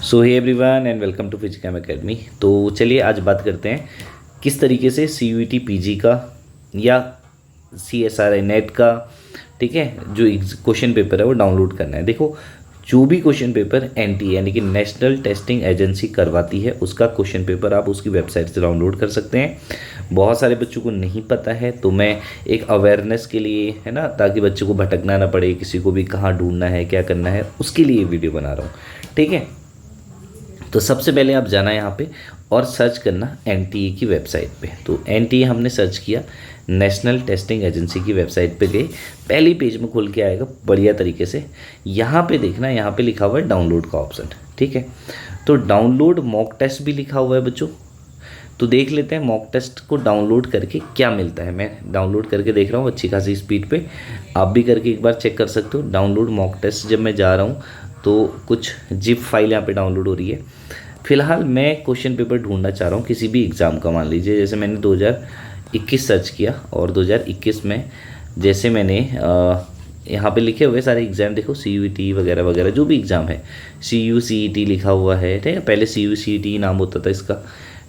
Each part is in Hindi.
So hey everyone and welcome to Physicam academy. तो चलिए आज बात करते हैं किस तरीके से C U T P G का या C S I R NET का, ठीक है, जो क्वेश्चन पेपर है वो डाउनलोड करना है। देखो, जो भी क्वेश्चन पेपर एन टी यानी कि नेशनल टेस्टिंग एजेंसी करवाती है उसका क्वेश्चन पेपर आप उसकी वेबसाइट से डाउनलोड कर सकते हैं। बहुत सारे बच्चों को नहीं पता है, तो मैं एक अवेयरनेस के लिए, है ना, ताकि बच्चों को भटकना ना पड़े, किसी को भी कहाँ ढूंढना है, क्या करना है, उसके लिए वीडियो बना रहा हूँ। ठीक है, तो सबसे पहले आप जाना यहाँ पे और सर्च करना एन की वेबसाइट पे। तो एन हमने सर्च किया, नेशनल टेस्टिंग एजेंसी की वेबसाइट पे गए, पहली पेज में खुल के आएगा बढ़िया तरीके से। यहाँ पे देखना, यहाँ पे लिखा हुआ है डाउनलोड का ऑप्शन। ठीक है, तो डाउनलोड मॉक टेस्ट भी लिखा हुआ है बच्चों। तो देख लेते हैं मॉक टेस्ट को डाउनलोड करके क्या मिलता है। मैं डाउनलोड करके देख रहा हूँ अच्छी खासी स्पीड पे, आप भी करके एक बार चेक कर सकते हो। डाउनलोड मॉक टेस्ट जब मैं जा रहा हूँ तो कुछ जिप फाइल यहाँ पे डाउनलोड हो रही है। फिलहाल मैं क्वेश्चन पेपर ढूंढना चाह रहा हूँ किसी भी एग्ज़ाम का। मान लीजिए जैसे मैंने 2021 सर्च किया और 2021 में जैसे मैंने यहाँ पे लिखे हुए सारे एग्ज़ाम देखो, सी यू टी वगैरह वगैरह जो भी एग्ज़ाम है, C you see E T लिखा हुआ है। ठीक है, पहले सी यू सी ई टी नाम होता था इसका,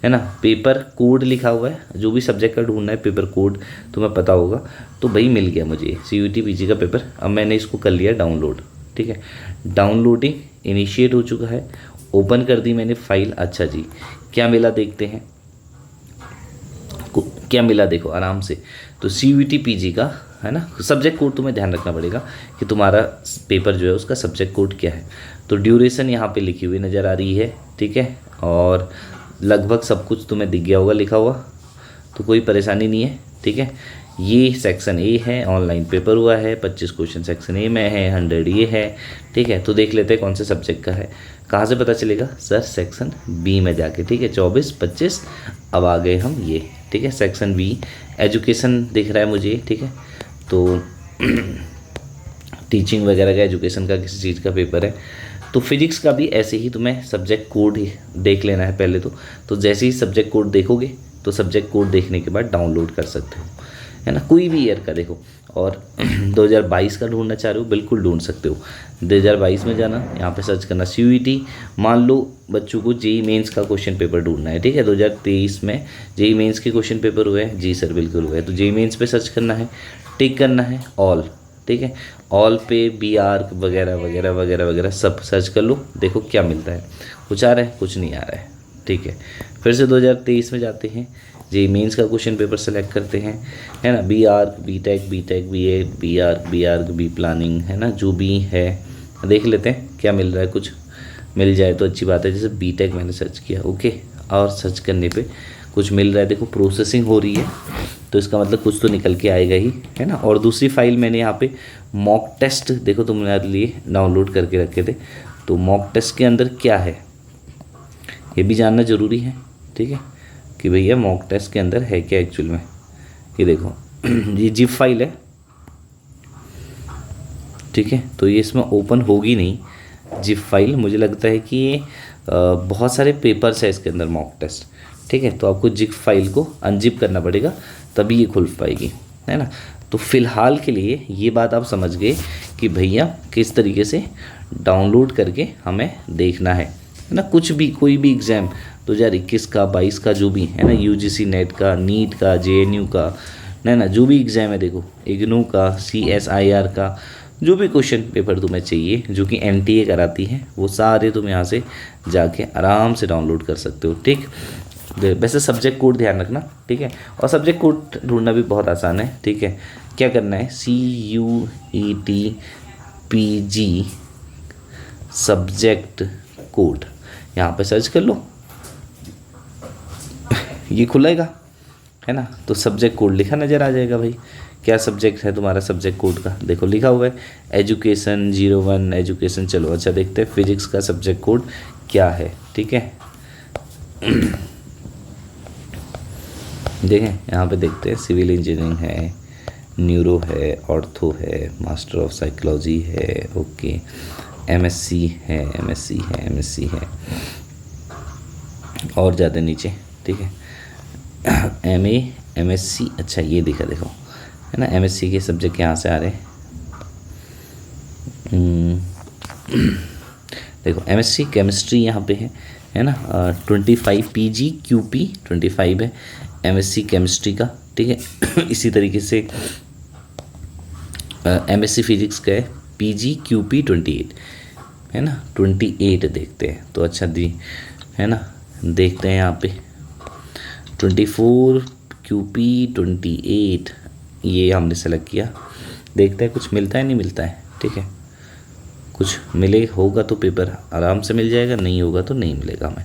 है ना। पेपर कोड लिखा हुआ है, जो भी सब्जेक्ट का ढूंढना है पेपर कोड तुम्हें पता होगा। तो भाई मिल गया मुझे सी यू टी पी जी का पेपर। अब मैंने इसको कर लिया डाउनलोड। ठीक है, डाउनलोडिंग इनिशिएट हो चुका है, ओपन कर दी मैंने फाइल। अच्छा जी, क्या मिला देखते हैं, क्या मिला देखो आराम से। तो सी यू टी पी जी का, है ना, सब्जेक्ट कोड तुम्हें ध्यान रखना पड़ेगा कि तुम्हारा पेपर जो है उसका सब्जेक्ट कोड क्या है। तो ड्यूरेशन यहाँ पे लिखी हुई नज़र आ रही है। ठीक है, और लगभग सब कुछ तुम्हें दिख गया होगा लिखा हुआ, तो कोई परेशानी नहीं है। ठीक है, ये सेक्शन ए है, ऑनलाइन पेपर हुआ है, 25 क्वेश्चन सेक्शन ए में है, 100 ये है। ठीक है, तो देख लेते हैं कौन से सब्जेक्ट का है। कहाँ से पता चलेगा सर? सेक्शन बी में जाके। ठीक है, 24 25 अब आ गए हम ये। ठीक है, सेक्शन बी एजुकेशन दिख रहा है मुझे। ठीक है, तो टीचिंग वगैरह का, एजुकेशन का किसी चीज़ का पेपर है। तो फिजिक्स का भी ऐसे ही तुम्हें सब्जेक्ट कोड ही देख लेना है पहले तो जैसे ही सब्जेक्ट कोड देखोगे तो सब्जेक्ट कोड देखने के बाद डाउनलोड कर सकते हो, है ना, कोई भी ईयर का देखो। और 2022 का ढूंढना चाह रहे हो, बिल्कुल ढूंढ सकते हो। 2022 में जाना, यहाँ पे सर्च करना सी यू टी। मान लो बच्चों को जेई मेंस का क्वेश्चन पेपर ढूंढना है। ठीक है, 2023 में जेई मेंस के क्वेश्चन पेपर हुए हैं। जी सर बिल्कुल हुए हैं। तो जेई मेंस पे सर्च करना है, टिक करना है ऑल। ठीक है, ऑल पे बी आर वगैरह वगैरह वगैरह वगैरह सब सर्च कर लो, देखो क्या मिलता है। कुछ आ रहा है, कुछ नहीं आ रहा है। ठीक है, फिर से 2023 में जाते हैं, जेई मेंस का क्वेश्चन पेपर सेलेक्ट करते हैं, है ना। B Arch, B Tech, B A, B Arch B planning, है ना, जो भी है देख लेते हैं क्या मिल रहा है। कुछ मिल जाए तो अच्छी बात है। जैसे बी टेक मैंने सर्च किया, ओके, और सर्च करने पे कुछ मिल रहा है। देखो प्रोसेसिंग हो रही है, तो इसका मतलब कुछ तो निकल के आएगा ही, है ना। और दूसरी फाइल मैंने यहाँ पे मॉक टेस्ट, देखो तुम्हारे लिए डाउनलोड करके रखे थे। तो मॉक टेस्ट के अंदर क्या है ये भी जानना ज़रूरी है। ठीक है, कि भैया मॉक टेस्ट के अंदर है क्या एक्चुअल में। ये देखो ये जिप फाइल है। ठीक है, तो ये इसमें ओपन होगी नहीं जिप फाइल। मुझे लगता है कि ये बहुत सारे पेपर्स है इसके अंदर मॉक टेस्ट। ठीक है, तो आपको जिप फाइल को अनजिप करना पड़ेगा तभी ये खुल पाएगी, है ना। तो फिलहाल के लिए ये बात आप समझ गए कि भैया किस तरीके से डाउनलोड करके हमें देखना है ना। कुछ भी, कोई भी एग्ज़ाम 2021 का, 22 का जो भी है ना, यूजीसी नेट का, नीट का, जेएनयू का, है ना, जो भी एग्ज़ाम है देखो, इग्नू का, सीएसआईआर का, जो भी क्वेश्चन पेपर तुम्हें चाहिए जो कि एनटीए कराती है, वो सारे तुम यहाँ से जाके आराम से डाउनलोड कर सकते हो। ठीक, वैसे सब्जेक्ट कोड ध्यान रखना। ठीक है, और सब्जेक्ट कोड ढूंढना भी बहुत आसान है। ठीक है, क्या करना है, C U E T P G subject code यहाँ पे सर्च कर लो, ये खुलेगा, है ना। तो सब्जेक्ट कोड लिखा नज़र आ जाएगा भाई, क्या सब्जेक्ट है तुम्हारा, सब्जेक्ट कोड का देखो लिखा हुआ है एजुकेशन 01 एजुकेशन। चलो अच्छा देखते हैं फिजिक्स का सब्जेक्ट कोड क्या है। ठीक है, देखें यहाँ पे देखते हैं, सिविल इंजीनियरिंग है, न्यूरो है, ऑर्थो है, मास्टर ऑफ साइकोलॉजी है, ओके, एमएससी है, एमएससी है और ज़्यादा नीचे। ठीक है, एमए, एमएससी, अच्छा ये देखो है ना, एमएससी के सब्जेक्ट यहाँ से आ रहे हैं। देखो एमएससी केमिस्ट्री यहाँ पे है ना, 25 पीजी क्यूपी 25 है एमएससी केमिस्ट्री का, ठीक है। इसी तरीके से एमएससी फिजिक्स का है पीजी क्यूपी 28 है ना, 28 देखते हैं तो अच्छा दी है ना, देखते हैं यहाँ पे 24 क्यूपी 28 ये हमने सेलेक्ट किया, देखते हैं कुछ मिलता है नहीं मिलता है, ठीक है। कुछ मिले होगा तो पेपर आराम से मिल जाएगा, नहीं होगा तो नहीं मिलेगा हमें,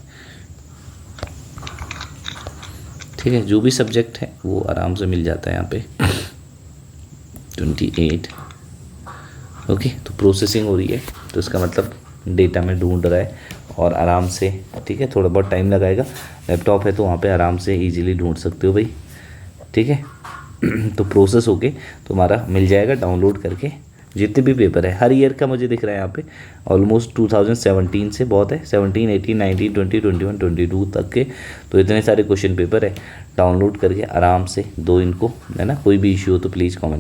ठीक है। जो भी सब्जेक्ट है वो आराम से मिल जाता है यहाँ पे 28। ओके, तो प्रोसेसिंग हो रही है तो इसका मतलब डेटा में ढूंढ रहा है और आराम से, ठीक है। थोड़ा बहुत टाइम लगाएगा, लैपटॉप है तो वहाँ पे आराम से इजीली ढूंढ सकते हो भाई, ठीक है। तो प्रोसेस होके तुम्हारा मिल जाएगा डाउनलोड करके जितने भी पेपर है हर ईयर का मुझे दिख रहा है यहाँ पे ऑलमोस्ट 2017 से बहुत है, 17, 18, 19, 20, 21, 22 तक के, तो इतने सारे क्वेश्चन पेपर है। डाउनलोड करके आराम से दो इनको, है ना। कोई भी इश्यू हो तो प्लीज़ कमेंट